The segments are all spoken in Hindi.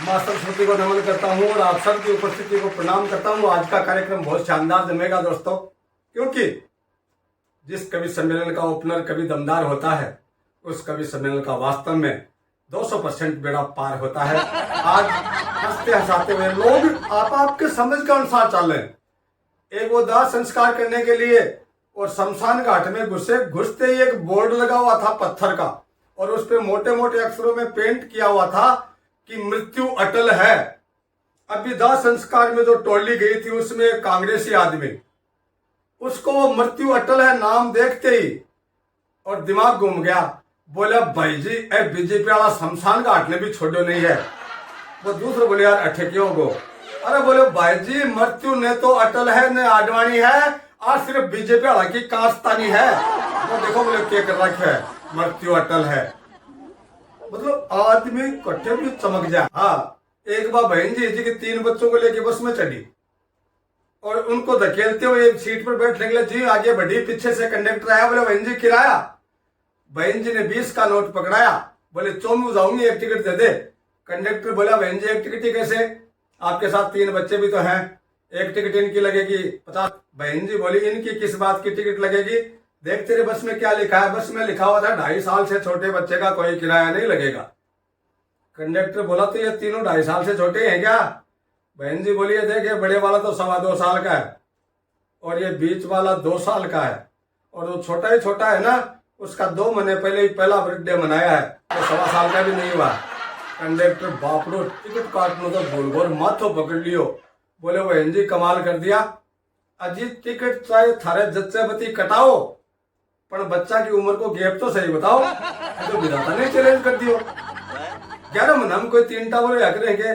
माँ सरस्वती को नमन करता हूँ और आप सबकी उपस्थिति को प्रणाम करता हूँ। आज का कार्यक्रम बहुत शानदार जमेगा दोस्तों, क्योंकि जिस कवि सम्मेलन का ओपनर कवि दमदार होता है, उस कवि सम्मेलन का वास्तव में 200% बेड़ा पार होता है। आज हंसते हंसाते हुए लोग आप आपके समझ के अनुसार चल रहे हैं। एक वो दाह संस्कार करने के लिए और शमशान घाट में घुसते ही एक बोर्ड लगा हुआ था पत्थर का, और उस पर मोटे मोटे अक्षरों में पेंट किया हुआ था कि मृत्यु अटल है। अभी दाह संस्कार में जो टोली गई थी उसमें एक कांग्रेसी आदमी, उसको वो मृत्यु अटल है नाम देखते ही और दिमाग घूम गया। बोला भाई जी बीजेपी वाला शमशान घाट ने भी छोड़ो नहीं है। वो दूसरे बोले यार अठे क्यों गो? अरे बोले भाई जी मृत्यु ने तो अटल है न आडवाणी है, आज सिर्फ बीजेपी वाला की कास्तानी है। वो देखो बोले क्या कर रखा है, मृत्यु अटल है। मतलब आदमी कट्ठे भी चमक जाए। हाँ, एक बार बहन जी के 3 बच्चों को लेके बस में चढ़ी और उनको धकेलते हुए एक सीट पर बैठने के लिए जी आगे बढ़ी, पीछे से कंडक्टर आया, बोले बहन जी किराया। बहन जी ने 20 का नोट पकड़ाया, बोले चोमू जाऊंगी एक टिकट दे दे। कंडक्टर बोला बहन जी एक टिकट ही कैसे, आपके साथ 3 बच्चे भी तो हैं, एक टिकट इनकी लगेगी 50। बहन जी बोली इनकी किस बात की टिकट लगेगी, देख तेरे बस में क्या लिखा है। बस में लिखा हुआ था 2.5 साल से छोटे बच्चे का कोई किराया नहीं लगेगा। कंडक्टर बोला तो ये तीनों 2.5 साल से छोटे हैं क्या? बहन जी बोली देखे बड़े वाला तो 2.25 साल का है और ये बीच वाला 2 साल का है, और वो छोटा ही छोटा है ना, उसका 2 महीने पहले ही पहला बर्थडे मनाया है, तो 1.25 साल का भी नहीं हुआ। कंडक्टर बापरो टिकट काटने तो भूल भोर माथो पकड़ लियो। बोले बहन जी कमाल कर दिया, अजीत टिकट चाहे थारे जच्चे बती कटाओ पर बच्चा की उम्र को गैप तो सही बताओ। तो विधाता ने चैलेंज कर दियो। 11 महीना में कोई 3 टा बोले हक रहेंगे।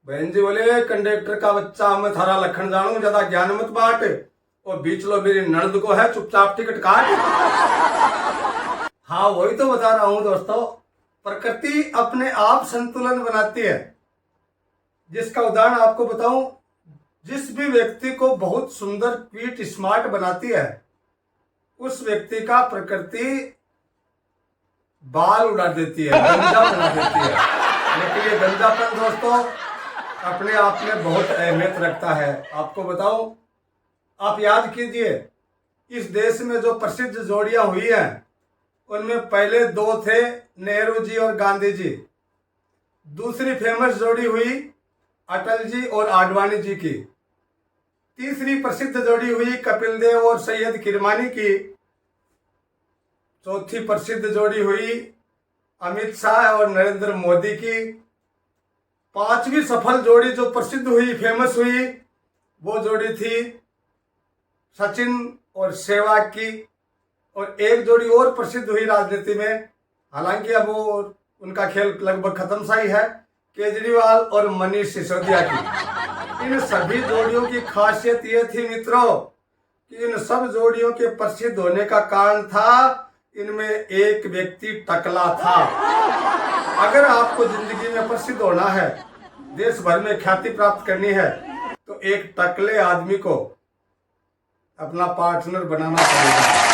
बहन जी बोले कंडक्टर का बच्चा मैं थारा लखन जानू, ज्यादा ज्ञान मत बांट, और बीच लो मेरी ननद को है, चुपचाप टिकट काट। हाँ वही तो बता रहा हूं दोस्तों, प्रकृति अपने आप संतुलन बनाती है। जिसका उदाहरण आपको बताऊं, जिस भी व्यक्ति को बहुत सुंदर क्वीट स्मार्ट बनाती है, उस व्यक्ति का प्रकृति बाल उड़ा देती है, गंजा बना देती है। लेकिन ये गंजापन दोस्तों अपने आप में बहुत अहमियत रखता है। आपको बताओ, आप याद कीजिए इस देश में जो प्रसिद्ध जोड़ियां हुई हैं उनमें पहले 2 थे, नेहरू जी और गांधी जी। दूसरी फेमस जोड़ी हुई अटल जी और आडवाणी जी की। तीसरी प्रसिद्ध जोड़ी हुई कपिल देव और सैयद किरमानी की। चौथी प्रसिद्ध जोड़ी हुई अमित शाह और नरेंद्र मोदी की। 5वीं सफल जोड़ी जो प्रसिद्ध हुई, फेमस हुई, वो जोड़ी थी सचिन और सहवाग की। और एक जोड़ी और प्रसिद्ध हुई राजनीति में, हालांकि अब वो उनका खेल लगभग खत्म सा ही है, केजरीवाल और मनीष सिसोदिया की। इन सभी जोड़ियों की खासियत ये थी मित्रों कि इन सब जोड़ियों के प्रसिद्ध होने का कारण था इनमें एक व्यक्ति टकला था। अगर आपको जिंदगी में प्रसिद्ध होना है, देश भर में ख्याति प्राप्त करनी है, तो एक टकले आदमी को अपना पार्टनर बनाना पड़ेगा।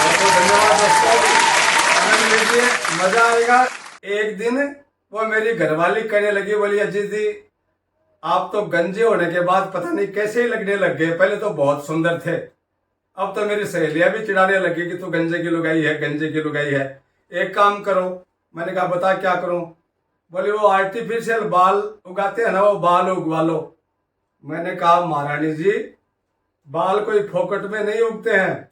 तो धन्यवाद दोस्तों, आनंद लीजिए, मजा आएगा। एक दिन वो मेरी घरवाली कहने लगी, बोली अजीत जी आप तो गंजे होने के बाद पता नहीं कैसे ही लगने लग गए, पहले तो बहुत सुंदर थे, अब तो मेरी सहेलियां भी चिढ़ाने लगी कि तू गंजे की लुगाई है, गंजे की लुगाई है। एक काम करो। मैंने कहा बता क्या करूं? बोले वो आर्टिफिशियल बाल उगाते हैं ना, वो बाल उगवा लो। मैंने कहा महारानी जी बाल कोई फोकट में नहीं उगते हैं,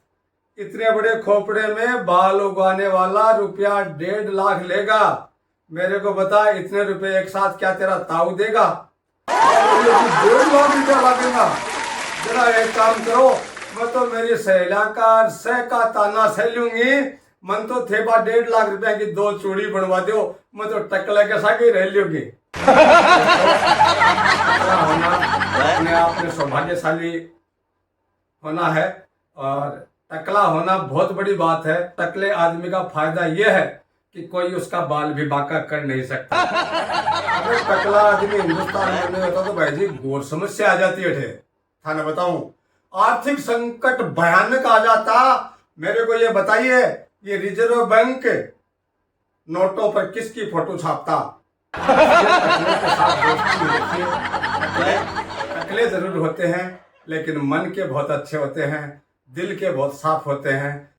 इतने बड़े खोपड़े में बाल उगाने वाला रुपया 1.5 लाख लेगा, मेरे को बता इतने रुपए एक साथ क्या तेरा ताऊ देगा? 1.5 लाख रुपया लगेगा। जरा एक काम करो, मैं तो मेरी सहेला का सह का ताना सह लूंगी, मन तो थे 1.5 लाख रुपया की 2 चूड़ी बनवा दो, मैं तो टकले के साथ ही रह लूंगी। होना अपने आप में सौभाग्यशाली होना है, और टकला होना बहुत बड़ी बात है। टकले आदमी का फायदा यह है कि कोई उसका बाल भी बांका कर नहीं सकता। अगर टकला आदमी हिंदुस्तान में नहीं होता तो भाई जी घोर समस्या आ जाती है। थाना बताऊं, आर्थिक संकट भयानक आ जाता। मेरे को ये बताइए, ये रिजर्व बैंक नोटों पर किसकी फोटो छापता? टकले के साथ दोस्ती नहीं रखिए। टकले जरूर होते हैं लेकिन मन के बहुत अच्छे होते हैं, दिल के बहुत साफ होते हैं।